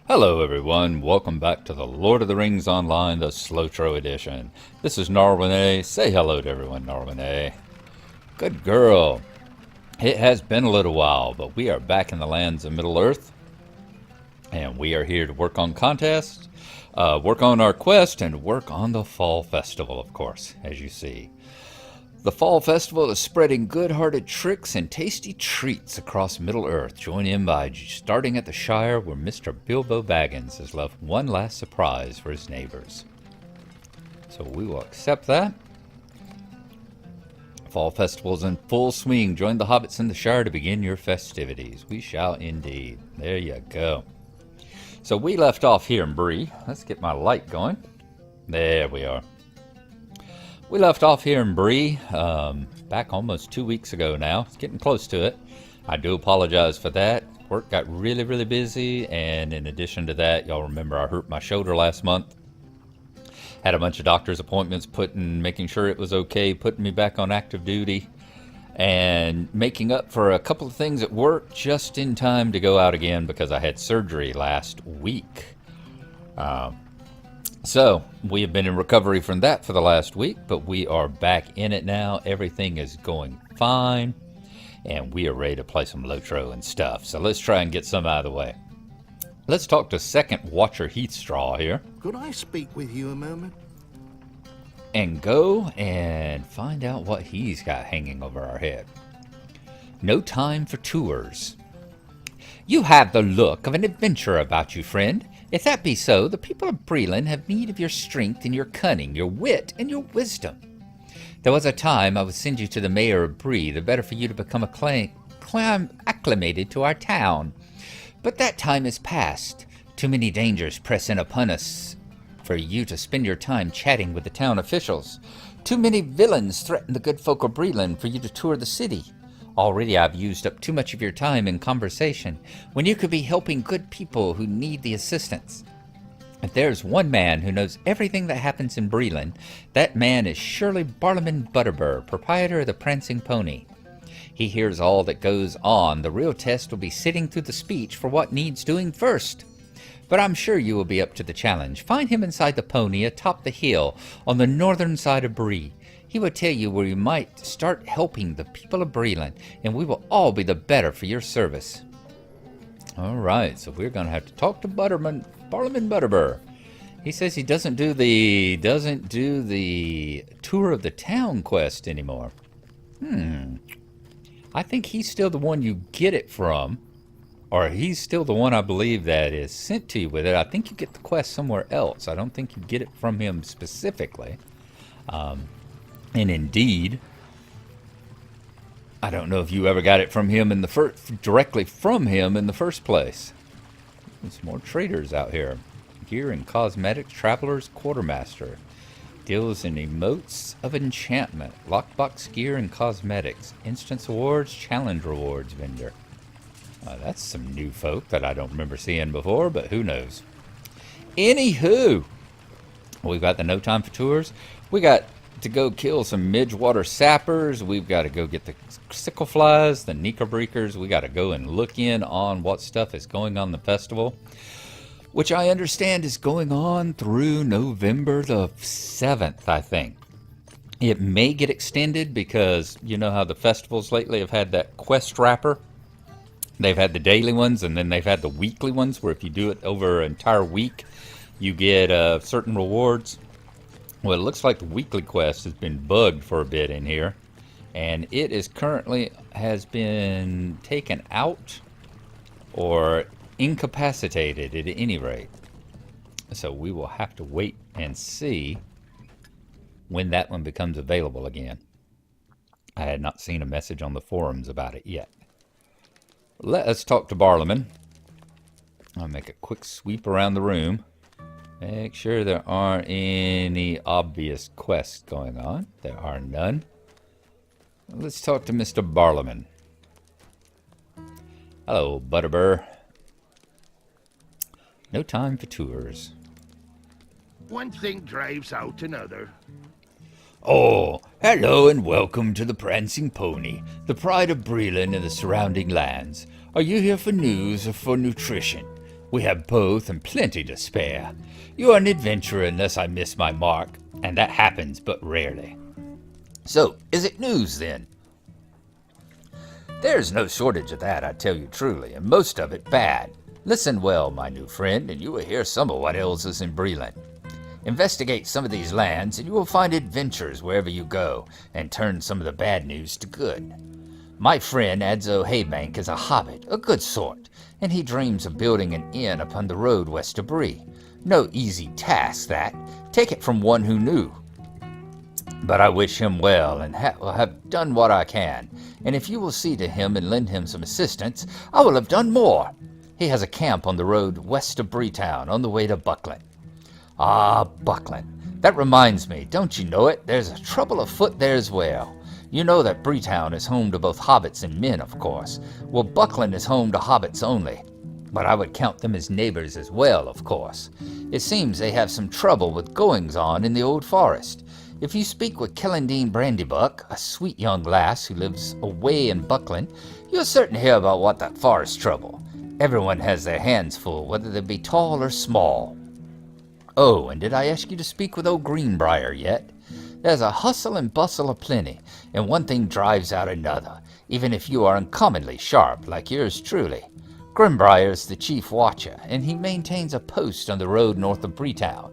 Hello everyone, welcome back to the Lord of the Rings Online, the Slotro edition. This is Narwhal. Say hello to everyone, Narwhal. Good girl. It has been a little while, but we are back in the lands of Middle-earth. And we are here to work on contests, work on our quest, and work on the Fall Festival, of course, as you see. The Fall Festival is spreading good-hearted tricks and tasty treats across Middle-earth. Join in by starting at the Shire, where Mr. Bilbo Baggins has left one last surprise for his neighbors. So we will accept that. Fall Festival is in full swing. Join the hobbits in the Shire to begin your festivities. We shall indeed. There you go. So we left off here in Bree. Let's get my light going. There we are. We left off here in Bree back almost 2 weeks ago now. It's getting close to it. I do apologize for that. Work got really busy, and in addition to that, y'all remember I hurt my shoulder last month. Had a bunch of doctor's appointments, making sure it was okay, putting me back on active duty, and making up for a couple of things at work just in time to go out again because I had surgery last week. So, we have been in recovery from that for the last week, but we are back in it now. Everything is going fine, and we are ready to play some Lotro and stuff. So let's try and get some out of the way. Let's talk to Second Watcher Heathstraw here. Could I speak with you a moment? And go and find out what he's got hanging over our head. No time for tours. You have the look of an adventurer about you, friend. If that be so, the people of Breland have need of your strength and your cunning, your wit and your wisdom. There was a time I would send you to the mayor of Bree, the better for you to become acclimated to our town. But that time is past. Too many dangers press in upon us for you to spend your time chatting with the town officials. Too many villains threaten the good folk of Breland for you to tour the city. Already I've used up too much of your time in conversation, when you could be helping good people who need the assistance. If there's one man who knows everything that happens in Breland, that man is surely Barlaman Butterbur, proprietor of the Prancing Pony. He hears all that goes on. The real test will be sitting through the speech for what needs doing first. But I'm sure you will be up to the challenge. Find him inside the pony atop the hill on the northern side of Bree. He will tell you where you might start helping the people of Breland, and we will all be the better for your service. All right, so we're going to have to talk to Barlaman Butterbur. He says he doesn't do the tour of the town quest anymore. I think he's still the one you get it from, or he's still the one I believe that is sent to you with it. I think you get the quest somewhere else. I don't think you get it from him specifically. And indeed, I don't know if you ever got it from him directly from him in the first place. There's more traders out here. Gear and cosmetics, travelers, quartermaster. Deals in emotes of enchantment, lockbox gear and cosmetics. Instance awards, challenge rewards vendor. That's some new folk that I don't remember seeing before, but who knows. Anywho, we've got the no time for tours. We got to go kill some Midgewater sappers. We've got to go get the sickle flies, the Knickerbreakers. We got to go and look in on what stuff is going on in the festival, which I understand is going on through November the 7th, I think. It may get extended because you know how the festivals lately have had that quest wrapper. They've had the daily ones, and then they've had the weekly ones where if you do it over an entire week, you get certain rewards. Well, it looks like the weekly quest has been bugged for a bit in here, and it is currently has been taken out or incapacitated at any rate. So we will have to wait and see when that one becomes available again. I had not seen a message on the forums about it yet. Let us talk to Barlaman. I'll make a quick sweep around the room. Make sure there aren't any obvious quests going on. There are none. Let's talk to Mr. Barlowman. Hello, Butterbur. No time for tours. One thing drives out another. Oh, hello and welcome to the Prancing Pony, the pride of Breland and the surrounding lands. Are you here for news or for nutrition? We have both and plenty to spare. You are an adventurer unless I miss my mark, and that happens but rarely. So, is it news then? There's no shortage of that, I tell you truly, and most of it bad. Listen well, my new friend, and you will hear some of what ails us in Breland. Investigate some of these lands, and you will find adventures wherever you go, and turn some of the bad news to good. My friend Adzo Haybank is a hobbit, a good sort, and he dreams of building an inn upon the road west of Bree. No easy task, that. Take it from one who knew. But I wish him well, and will have done what I can, and if you will see to him and lend him some assistance, I will have done more. He has a camp on the road west of Breetown, on the way to Buckland. Ah, Buckland. That reminds me, don't you know it? There's a trouble afoot there as well. You know that Breetown is home to both hobbits and men, of course. Well, Buckland is home to hobbits only. But I would count them as neighbors as well, of course. It seems they have some trouble with goings-on in the old forest. If you speak with Kellandine Brandybuck, a sweet young lass who lives away in Buckland, you'll certain hear about what that forest trouble. Everyone has their hands full, whether they be tall or small. Oh, and did I ask you to speak with old Greenbrier yet? There's a hustle and bustle aplenty, and one thing drives out another, even if you are uncommonly sharp, like yours truly. Greenbrier's the chief watcher, and he maintains a post on the road north of Breetown.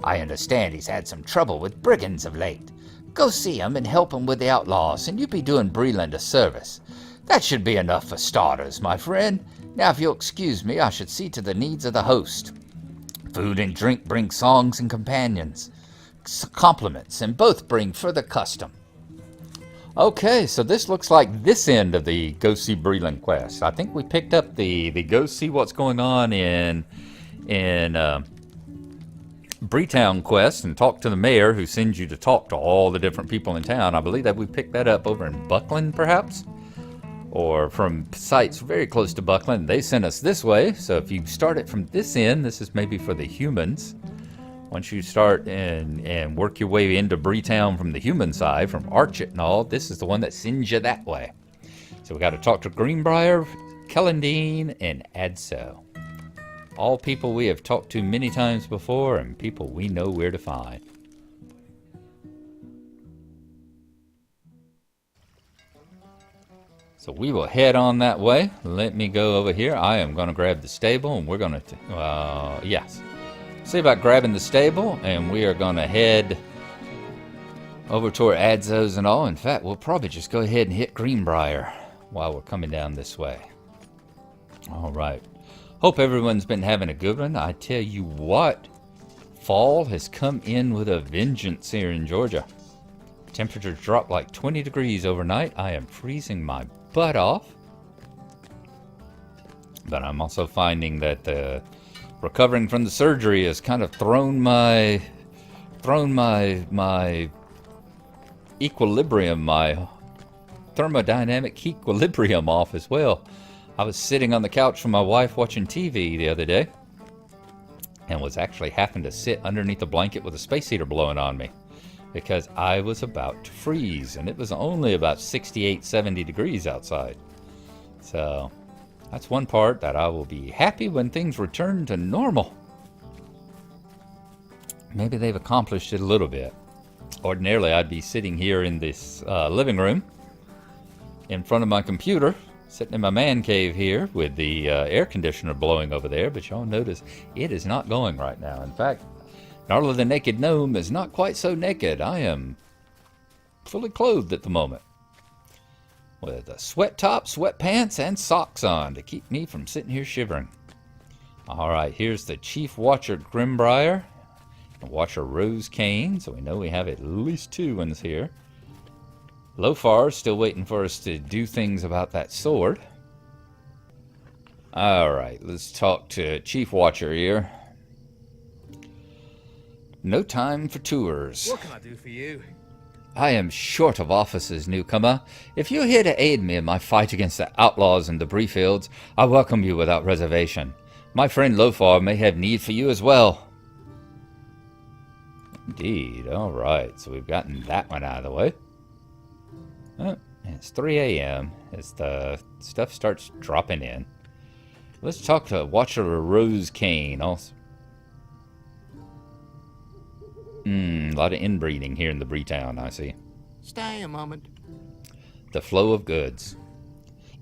I understand he's had some trouble with brigands of late. Go see him and help him with the outlaws, and you'll be doing Breland a service. That should be enough for starters, my friend. Now, if you'll excuse me, I should see to the needs of the host. Food and drink bring songs and companions, compliments, and both bring further custom. Okay, so this looks like this end of the Go See Breland quest. I think we picked up the Go See What's Going On in Breetown quest and talk to the mayor who sends you to talk to all the different people in town. I believe that we picked that up over in Buckland, perhaps? Or from sites very close to Buckland. They sent us this way, so if you start it from this end, this is maybe for the humans. Once you start and work your way into Breetown from the human side, from Archet and all, this is the one that sends you that way. So we got to talk to Greenbrier, Kellandine, and Adso. All people we have talked to many times before, and people we know where to find. So we will head on that way. Let me go over here. I am going to grab the stable, and we're going to, yes. See about grabbing the stable, and we are going to head over toward Adzo's and all. In fact, we'll probably just go ahead and hit Greenbrier while we're coming down this way. All right. Hope everyone's been having a good one. I tell you what, fall has come in with a vengeance here in Georgia. Temperatures dropped like 20 degrees overnight. I am freezing my butt off. But I'm also finding that recovering from the surgery has kind of thrown my equilibrium, my thermodynamic equilibrium off as well. I was sitting on the couch with my wife watching TV the other day and was actually having to sit underneath a blanket with a space heater blowing on me because I was about to freeze, and it was only about 68, 70 degrees outside. So that's one part that I will be happy when things return to normal. Maybe they've accomplished it a little bit. Ordinarily, I'd be sitting here in this living room in front of my computer, sitting in my man cave here with the air conditioner blowing over there, but y'all notice it is not going right now. In fact, Gnarly the Naked Gnome is not quite so naked. I am fully clothed at the moment, with a sweat top, sweatpants, and socks on to keep me from sitting here shivering. All right, here's the Chief Watcher Greenbrier, and Watcher Rose Kane, so we know we have at least two ones here. Lofar's still waiting for us to do things about that sword. All right, let's talk to Chief Watcher here. No time for tours. What can I do for you? I am short of officers, newcomer. If you're here to aid me in my fight against the outlaws and debris fields, I welcome you without reservation. My friend Lofar may have need for you as well. Indeed. All right, so we've gotten that one out of the way. Oh, it's 3 a.m. as the stuff starts dropping in. Let's talk to Watcher Rose Kane also. A lot of inbreeding here in the Breetown, I see. Stay a moment. The flow of goods.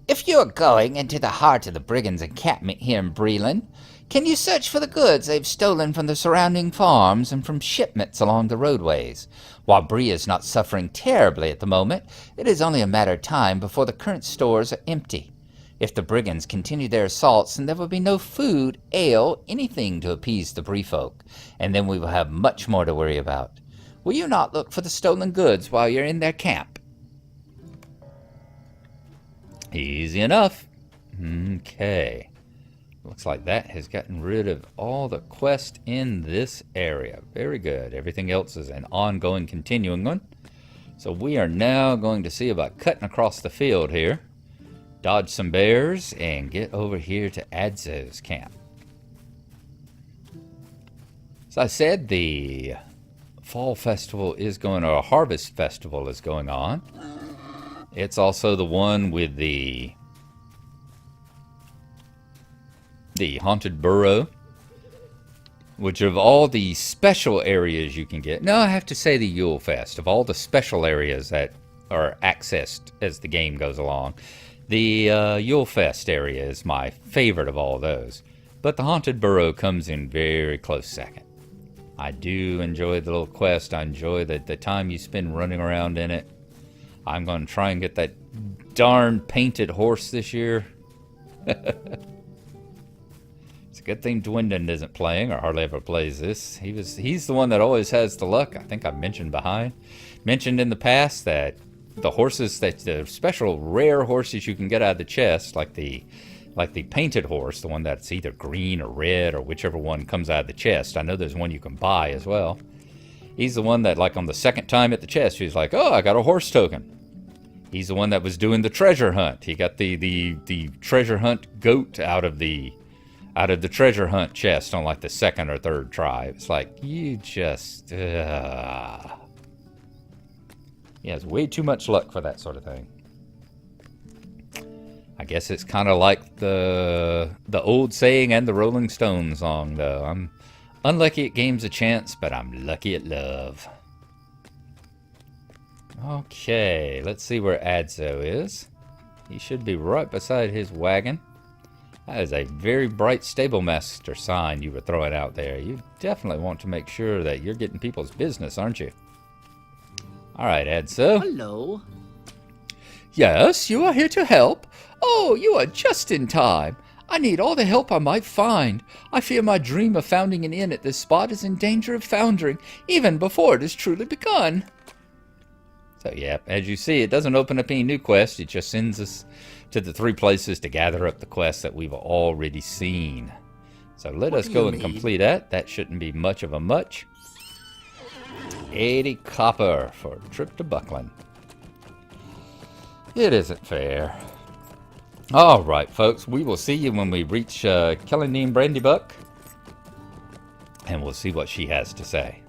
If you're going into the heart of the brigands' encampment here in Breland, can you search for the goods they've stolen from the surrounding farms and from shipments along the roadways? While Bree is not suffering terribly at the moment, it is only a matter of time before the current stores are empty. If the brigands continue their assaults, then there will be no food, ale, anything to appease the Bree folk, and then we will have much more to worry about. Will you not look for the stolen goods while you're in their camp? Easy enough. Okay. Looks like that has gotten rid of all the quest in this area. Very good. Everything else is an ongoing, continuing one. So we are now going to see about cutting across the field here. Dodge some bears and get over here to Adzo's camp. As I said, the fall festival is going, or harvest festival is going on. It's also the one with the haunted burrow, which of all the special areas you can get, no, I have to say the Yule Fest, of all the special areas that are accessed as the game goes along, the Yule Fest area is my favorite of all those. But the haunted burrow comes in very close second. I do enjoy the little quest. I enjoy the time you spend running around in it. I'm going to try and get that darn painted horse this year. It's a good thing Dwindon isn't playing, or hardly ever plays this. He's the one that always has the luck. I think I mentioned in the past that the horses, that the special rare horses you can get out of the chest, like the painted horse, the one that's either green or red or whichever one comes out of the chest. I know there's one you can buy as well. He's the one that, like, on the second time at the chest, he's like, oh, I got a horse token. He's the one that was doing the treasure hunt. He got the treasure hunt goat out of the treasure hunt chest on like the second or third try. It's like, you just he has way too much luck for that sort of thing. I guess it's kind of like the old saying and the Rolling Stones song, though. I'm unlucky at games of chance, but I'm lucky at love. Okay, let's see where Adzo is. He should be right beside his wagon. That is a very bright stable master sign you were throwing out there. You definitely want to make sure that you're getting people's business, aren't you? All right, Adzo. Hello. Yes, you are here to help? Oh, you are just in time. I need all the help I might find. I fear my dream of founding an inn at this spot is in danger of foundering, even before it has truly begun. So yeah, as you see, it doesn't open up any new quests. It just sends us to the 3 places to gather up the quests that we've already seen. So let us go and complete that. That shouldn't be much of a much. 80 copper for a trip to Buckland. It isn't fair. All right, folks, we will see you when we reach Kellandine Brandybuck, and we'll see what she has to say.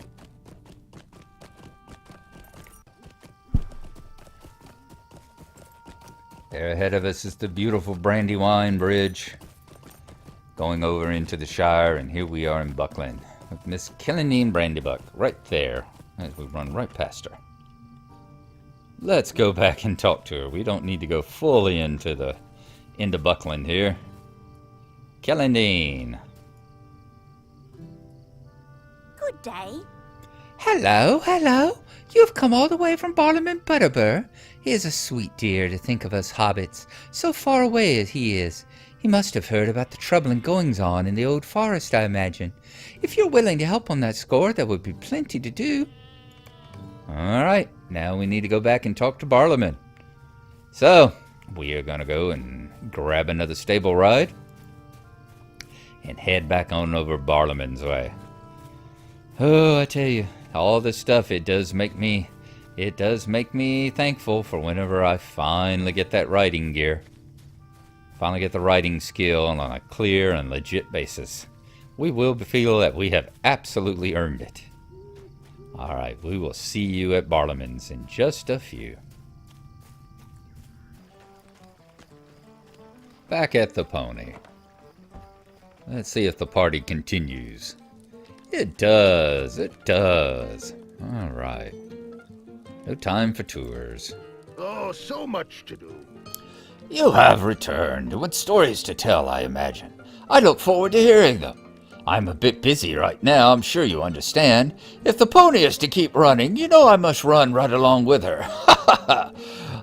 There ahead of us is the beautiful Brandywine Bridge going over into the Shire, and here we are in Buckland with Miss Kellandine Brandybuck right there as we run right past her. Let's go back and talk to her. We don't need to go fully into Buckland here. Kellandine. Good day. Hello, hello. You have come all the way from Barlaam Butterbur. He is a sweet dear to think of us hobbits, so far away as he is. He must have heard about the trouble and goings-on in the old forest, I imagine. If you're willing to help on that score, there would be plenty to do. All right, now we need to go back and talk to Barlaam. So, we are going to go and grab another stable ride and head back on over Barlaam's way. Oh, I tell you, all this stuff, it does make me it does make me thankful for whenever I finally get that writing gear. Finally get the writing skill on a clear and legit basis. We will feel that we have absolutely earned it. Alright, we will see you at Barliman's in just a few. Back at the pony. Let's see if the party continues. It does, it does. Alright. No time for tours. Oh, so much to do. You have returned with stories to tell, I imagine. I look forward to hearing them. I'm a bit busy right now, I'm sure you understand. If the pony is to keep running, you know I must run right along with her.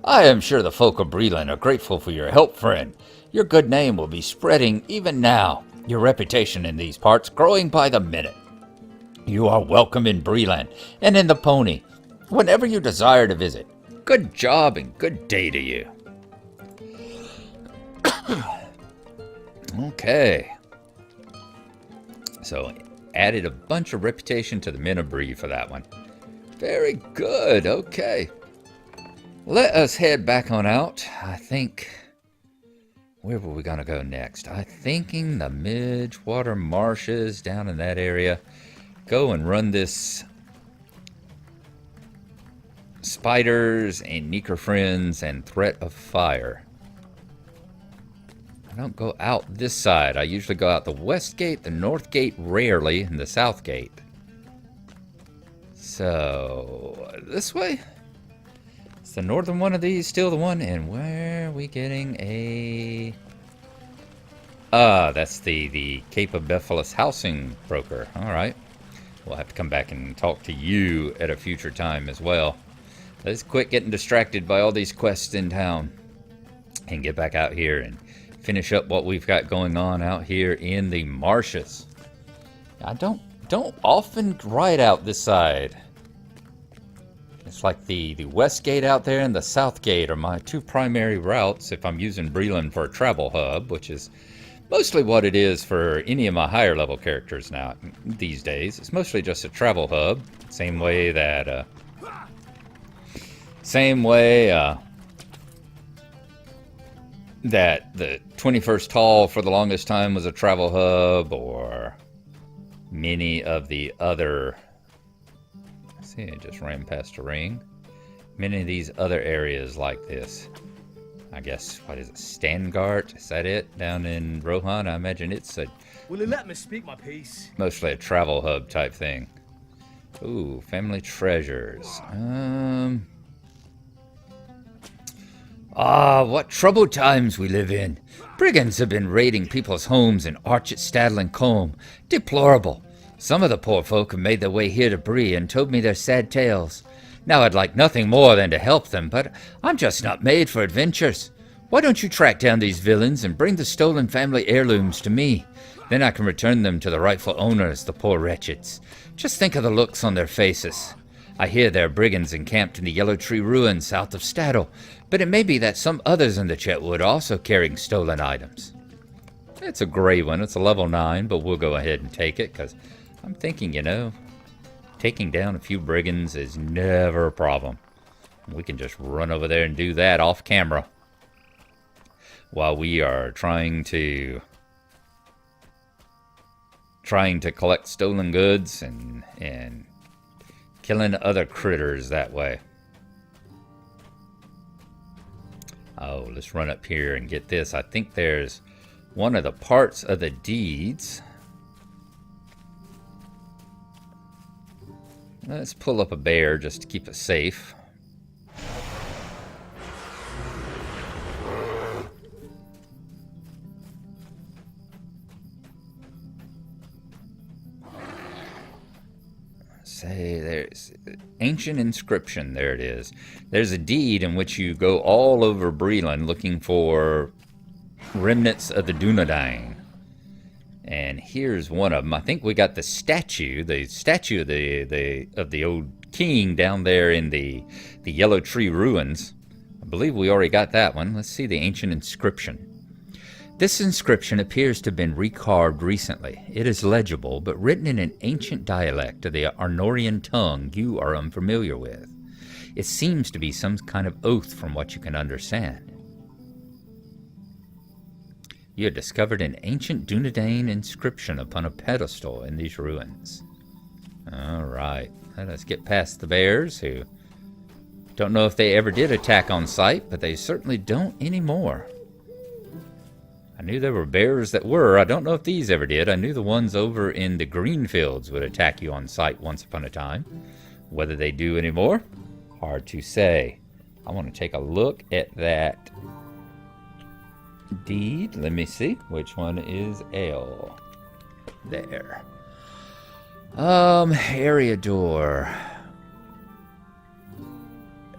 I am sure the folk of Breland are grateful for your help, friend. Your good name will be spreading even now, your reputation in these parts growing by the minute. You are welcome in Breland and in the pony, whenever you desire to visit. Good job and good day to you. Okay. So, added a bunch of reputation to the men of Bree for that one. Very good, okay. Let us head back on out. I think... Where were we going to go next? I'm thinking the Midgewater Marshes down in that area. Go and run this... Spiders and Neeker Friends and Threat of Fire. I don't go out this side. I usually go out the west gate, the north gate rarely, and the south gate. So, this way? Is the northern one of these still the one? And where are we getting a... that's the Cape of Bephalus housing broker. Alright. We'll have to come back and talk to you at a future time as well. Let's quit getting distracted by all these quests in town. And get back out here and finish up what we've got going on out here in the marshes. I don't often ride out this side. It's like the west gate out there and the south gate are my two primary routes if I'm using Breland for a travel hub, which is mostly what it is for any of my higher level characters now these days. It's mostly just a travel hub. Same way that that the 21st Hall for the longest time was a travel hub, or many of the other... See, I just ran past a ring. Many of these other areas like this. I guess, what is it, Stangart? Is that it? Down in Rohan? I imagine it's a... Will you let me speak my piece? Mostly a travel hub type thing. Ooh, family treasures. What troubled times we live in. Brigands have been raiding people's homes in Archet, Stadle, and Combe. Deplorable. Some of the poor folk have made their way here to Bree and told me their sad tales. Now I'd like nothing more than to help them, but I'm just not made for adventures. Why don't you track down these villains and bring the stolen family heirlooms to me? Then I can return them to the rightful owners, the poor wretches. Just think of the looks on their faces. I hear there are brigands encamped in the Yellow Tree ruins south of Stadle, but it may be that some others in the Chetwood are also carrying stolen items. It's a gray one. It's a level 9, but we'll go ahead and take it, because I'm thinking, taking down a few brigands is never a problem. We can just run over there and do that off camera while we are trying to collect stolen goods and killing other critters that way. Oh, let's run up here and get this. I think there's one of the parts of the deeds. Let's pull up a bear just to keep it safe. Say, there's ancient inscription. There it is. There's a deed in which you go all over Breland looking for remnants of the Dunedain. And here's one of them. I think we got the statue of the old king down there in the Yellow Tree ruins. I believe we already got that one. Let's see the ancient inscription. This inscription appears to have been recarved recently. It is legible, but written in an ancient dialect of the Arnorian tongue you are unfamiliar with. It seems to be some kind of oath from what you can understand. You have discovered an ancient Dunedain inscription upon a pedestal in these ruins. Alright, let us get past the bears, who don't know if they ever did attack on sight, but they certainly don't anymore. I knew there were bears that were. I don't know if these ever did. I knew the ones over in the green fields would attack you on sight once upon a time. Whether they do anymore, hard to say. I want to take a look at that deed. Let me see. Which one is L? There. Area door.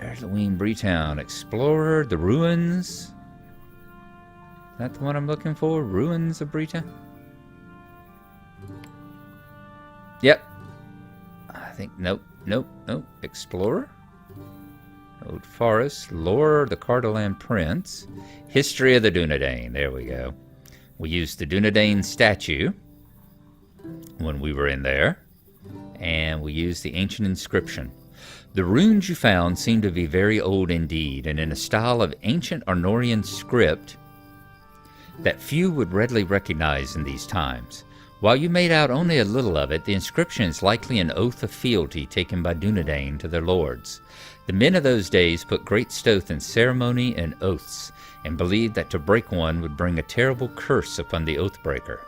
Erlewine Breetown. Explorer. The ruins. Is that the one I'm looking for? Ruins of Breetown? Yep. I think, nope. Explorer? Old Forest. Lore of the Cardolan Prince. History of the Dunedain. There we go. We used the Dunedain statue when we were in there. And we used the ancient inscription. The runes you found seem to be very old indeed, and in a style of ancient Arnorian script that few would readily recognize in these times. While you made out only a little of it, the inscription is likely an oath of fealty taken by Dunedain to their lords. The men of those days put great stock in ceremony and oaths, and believed that to break one would bring a terrible curse upon the oath-breaker.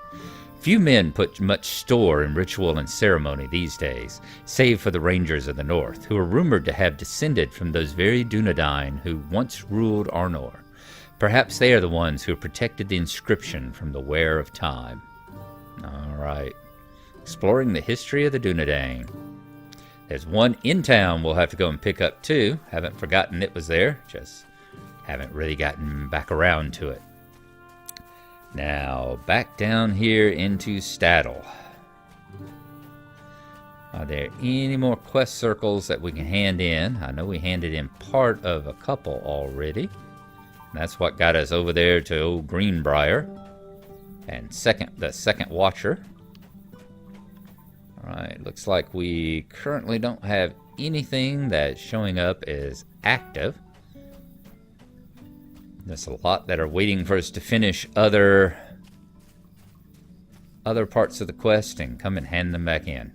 Few men put much store in ritual and ceremony these days, save for the Rangers of the North, who are rumored to have descended from those very Dunedain who once ruled Arnor. Perhaps they are the ones who protected the inscription from the wear of time. Alright. Exploring the history of the Dunedain. There's one in town we'll have to go and pick up too. Haven't forgotten it was there. Just haven't really gotten back around to it. Now, back down here into Staddle. Are there any more quest circles that we can hand in? I know we handed in part of a couple already. That's what got us over there to old Greenbrier. And the second watcher. Alright, looks like we currently don't have anything that's showing up as active. There's a lot that are waiting for us to finish other parts of the quest and come and hand them back in.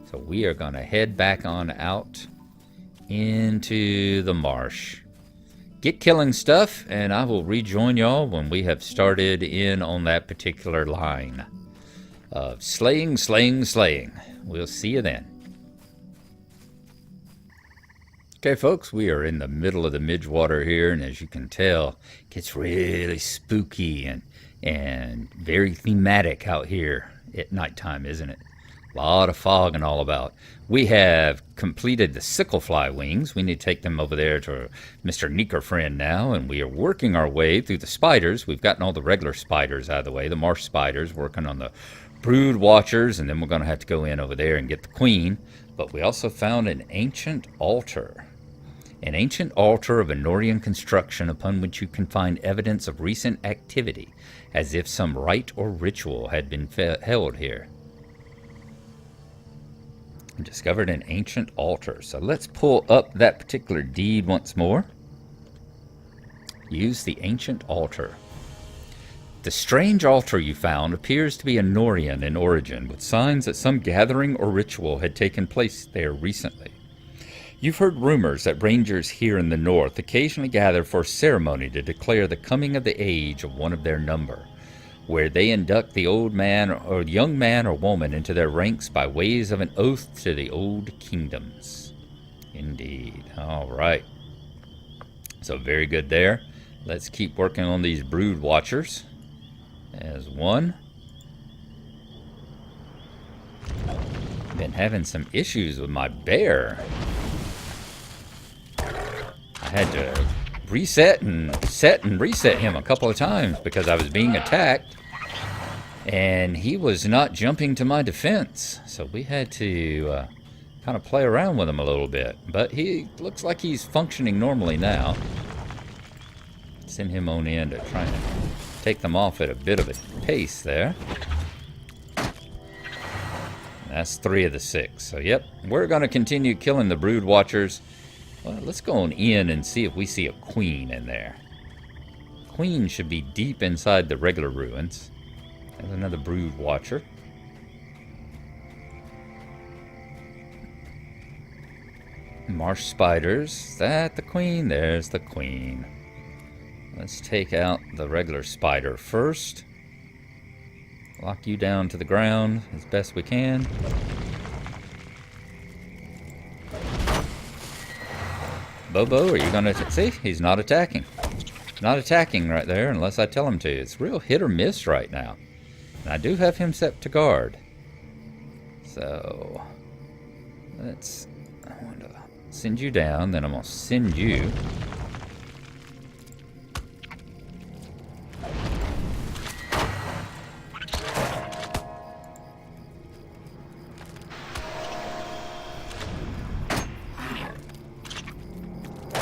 So we are going to head back on out into the marsh. Get killing stuff, and I will rejoin y'all when we have started in on that particular line of slaying. We'll see you then. Okay, folks, we are in the middle of the Midgewater here, and as you can tell, it gets really spooky and very thematic out here at nighttime, isn't it? A lot of fog and all about. We have completed the sicklefly wings. We need to take them over there to Mr. Neeker Friend now, and we are working our way through the spiders. We've gotten all the regular spiders out of the way, the marsh spiders, working on the brood watchers, and then we're going to have to go in over there and get the queen. But we also found an ancient altar. An ancient altar of Anorian construction upon which you can find evidence of recent activity, as if some rite or ritual had been held here. Discovered an ancient altar. So let's pull up that particular deed once more. Use the ancient altar. The strange altar you found appears to be Anorian in origin, with signs that some gathering or ritual had taken place there recently. You've heard rumors that rangers here in the north occasionally gather for ceremony to declare the coming of the age of one of their number, where they induct the old man or young man or woman into their ranks by ways of an oath to the old kingdoms. Indeed. All right. So very good there. Let's keep working on these brood watchers. As one. Been having some issues with my bear. I had to reset and reset him a couple of times because I was being attacked and he was not jumping to my defense. So we had to kind of play around with him a little bit, but he looks like he's functioning normally now. Send him on in to try and take them off at a bit of a pace there. That's 3 of the 6. So, yep, we're going to continue killing the Brood Watchers. Well, let's go on in and see if we see a queen in there. Queen should be deep inside the regular ruins. There's another Brood Watcher. Marsh spiders. Is that the queen? There's the queen. Let's take out the regular spider first. Lock you down to the ground as best we can. Bobo, are you gonna see? He's not attacking. Not attacking right there unless I tell him to. It's real hit or miss right now. And I do have him set to guard. So let's, I want to send you down, then I'm gonna send you.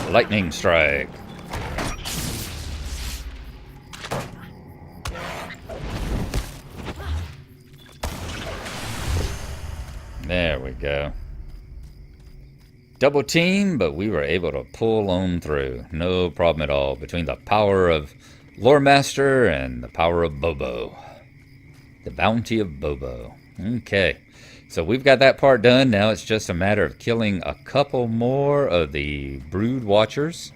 Lightning strike. There we go. Double team, but we were able to pull on through. No problem at all between the power of Lore Master and the power of Bobo. The bounty of Bobo. Okay. So we've got that part done. Now it's just a matter of killing a couple more of the Brood Watchers.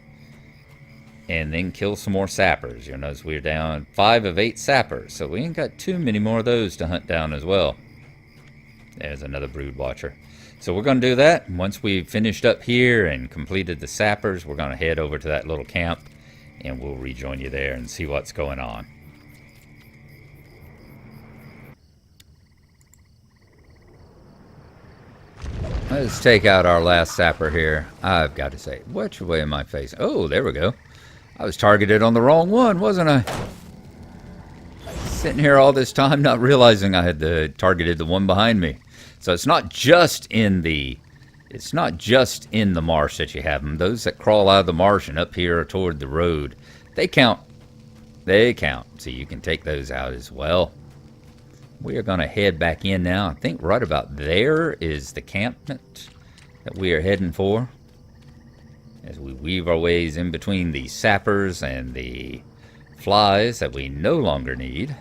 And then kill some more sappers. You'll notice we're down 5 of 8 sappers. So we ain't got too many more of those to hunt down as well. There's another Brood Watcher. So we're going to do that. Once we've finished up here and completed the sappers, we're going to head over to that little camp. And we'll rejoin you there and see what's going on. Let's take out our last sapper here. I've got to say, which way in my face? Oh, there we go. I was targeted on the wrong one, wasn't I? Sitting here all this time not realizing I had targeted the one behind me. So it's not just in the marsh that you have them. Those that crawl out of the marsh and up here toward the road, they count. They count. So you can take those out as well. We are going to head back in now. I think right about there is the campment that we are heading for. As we weave our ways in between the sappers and the flies that we no longer need.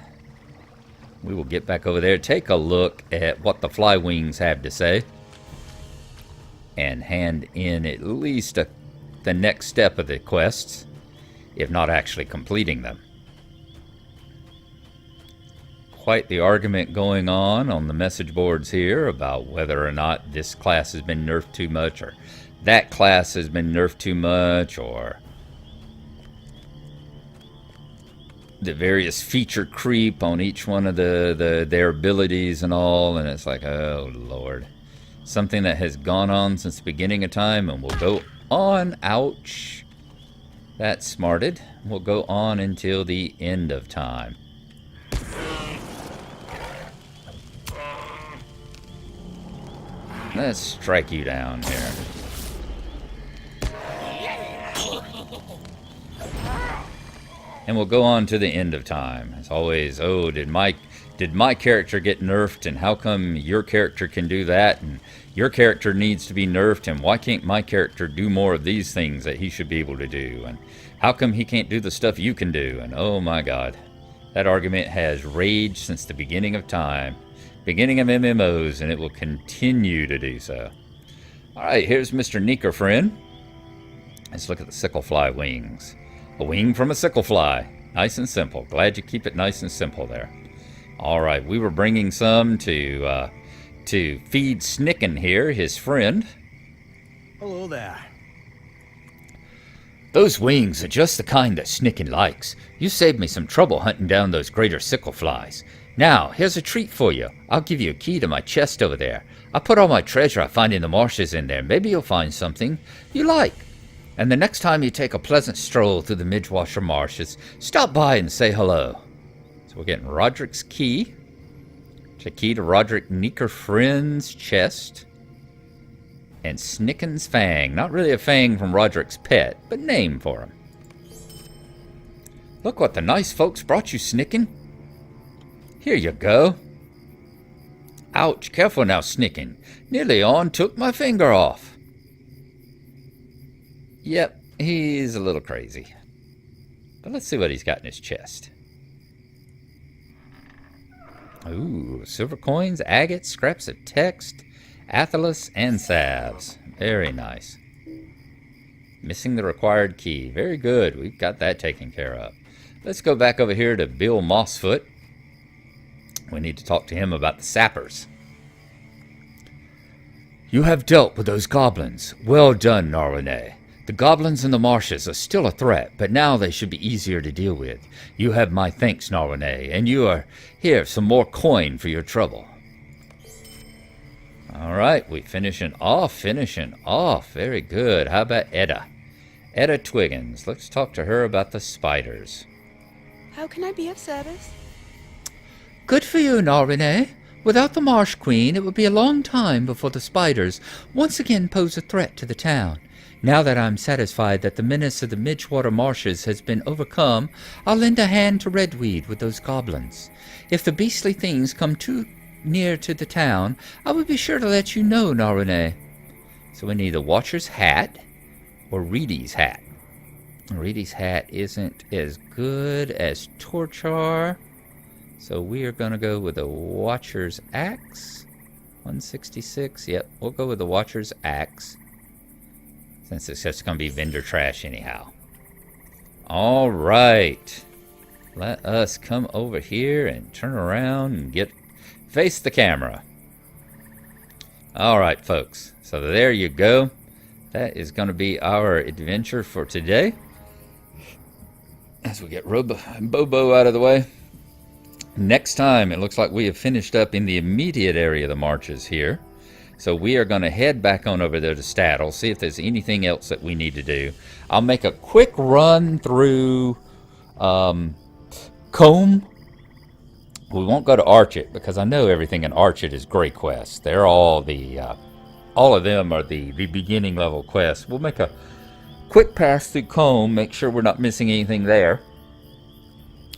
We will get back over there, take a look at what the fly wings have to say. And hand in at least the next step of the quests, if not actually completing them. Quite the argument going on the message boards here about whether or not this class has been nerfed too much or that class has been nerfed too much or the various feature creep on each one of their abilities and all, and it's like, oh Lord. Something that has gone on since the beginning of time and will go on, ouch. That's smarted. Will go on until the end of time. Let's strike you down here. And we'll go on to the end of time. As always, oh, did my character get nerfed, and how come your character can do that, and your character needs to be nerfed, and why can't my character do more of these things that he should be able to do, and how come he can't do the stuff you can do, and oh my god. That argument has raged since the beginning of time. Beginning of MMOs, and it will continue to do so. Alright, here's Mr. Neeker Friend. Let's look at the sicklefly wings. A wing from a sicklefly. Nice and simple. Glad you keep it nice and simple there. Alright, we were bringing some to feed Snicken here, his friend. Hello there. Those wings are just the kind that Snicken likes. You saved me some trouble hunting down those greater sickleflies. Now, here's a treat for you. I'll give you a key to my chest over there. I put all my treasure I find in the marshes in there. Maybe you'll find something you like. And the next time you take a pleasant stroll through the Midwasher marshes, stop by and say hello. So we're getting Roderick's key. It's a key to Roderick Neeker Friend's chest. And Snicken's fang. Not really a fang from Roderick's pet, but name for him. Look what the nice folks brought you, Snicken. Here you go. Ouch, careful now, Snicken. Nearly on took my finger off. Yep, he's a little crazy. But let's see what he's got in his chest. Ooh, silver coins, agates, scraps of text, athelas, and salves. Very nice. Missing the required key. Very good. We've got that taken care of. Let's go back over here to Bill Mossfoot. We need to talk to him about the sappers. You have dealt with those goblins. Well done, Narwane. The goblins in the marshes are still a threat, but now they should be easier to deal with. You have my thanks, Narwane, and you are here some more coin for your trouble. All right, we finishing off. Very good. How about Edda? Edda Twiggins. Let's talk to her about the spiders. How can I be of service? Good for you, Narwane. Without the Marsh Queen, it would be a long time before the spiders once again pose a threat to the town. Now that I'm satisfied that the menace of the Midgewater Marshes has been overcome, I'll lend a hand to Redweed with those goblins. If the beastly things come too near to the town, I will be sure to let you know, Narwane. So we need the Watcher's hat or Reedy's hat. Reedy's hat isn't as good as Torchar, so we are going to go with the Watcher's axe. 166, yep, we'll go with the Watcher's axe, since it's just going to be vendor trash anyhow. All right. Let us come over here and turn around and face the camera. All right, folks. So there you go. That is going to be our adventure for today. As we get Bobo out of the way. Next time, it looks like we have finished up in the immediate area of the marches here. So we are going to head back on over there to Staddle, see if there's anything else that we need to do. I'll make a quick run through Combe. We won't go to Archet because I know everything in Archet is Grey quests. They're all of them are the beginning level quests. We'll make a quick pass through Combe, make sure we're not missing anything there.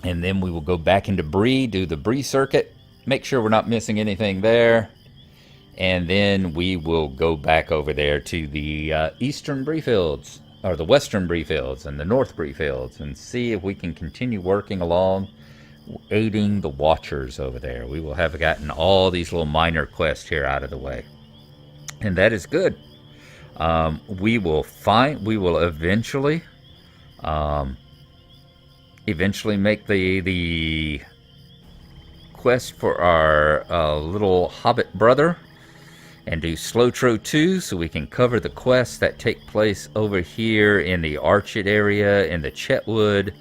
And then we will go back into Bree, do the Bree circuit, make sure we're not missing anything there. And then we will go back over there to the eastern Bree fields, or the western Bree fields and the north Bree fields, and see if we can continue working along, aiding the Watchers over there. We will have gotten all these little minor quests here out of the way. And that is good. We will eventually make the quest for our little hobbit brother and do Slotro 2 so we can cover the quests that take place over here in the Archet area, in the Chetwood,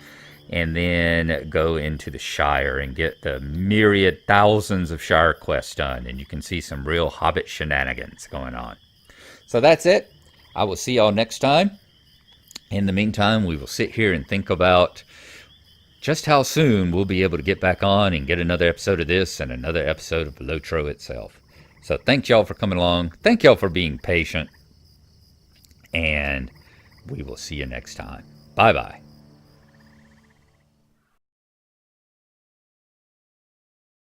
and then go into the Shire and get the myriad thousands of Shire quests done. And you can see some real hobbit shenanigans going on. So that's it. I will see y'all next time. In the meantime, we will sit here and think about just how soon we'll be able to get back on and get another episode of this and another episode of Lotro itself. So thank y'all for coming along. Thank y'all for being patient. And we will see you next time. Bye-bye.